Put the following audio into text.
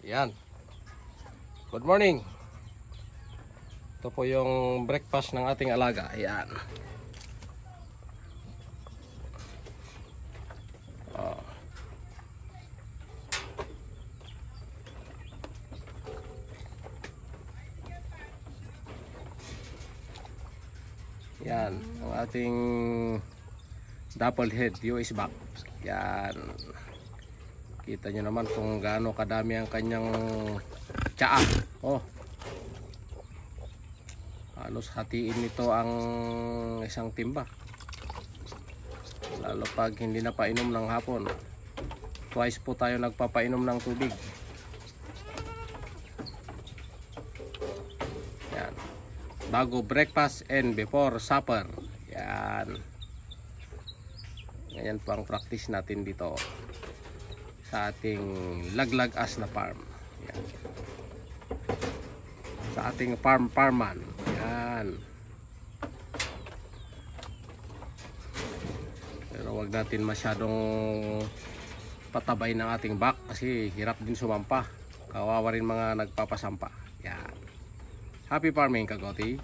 Yan. Good morning. Ito po yung breakfast ng ating alaga. Yan. Oh. Yan. Ang ating dappled head US back. Yan. Kita nyo naman kung gaano kadami ang kanyang tsaa. Oh. Halos hatiin nito ang isang timba. Lalo pag hindi na painom ng hapon. Twice po tayo nagpapainom ng tubig. Yan. Bago breakfast and before supper. Yan. Ngayon po ang practice natin dito sa ating laglag as na farm. Yan. Sa ating farman. Yan. Pero wag natin masyadong patabay ng ating back kasi hirap din sumampa. Kawawa rin mga nagpapasampa. Yan. Happy farming, Kagoti.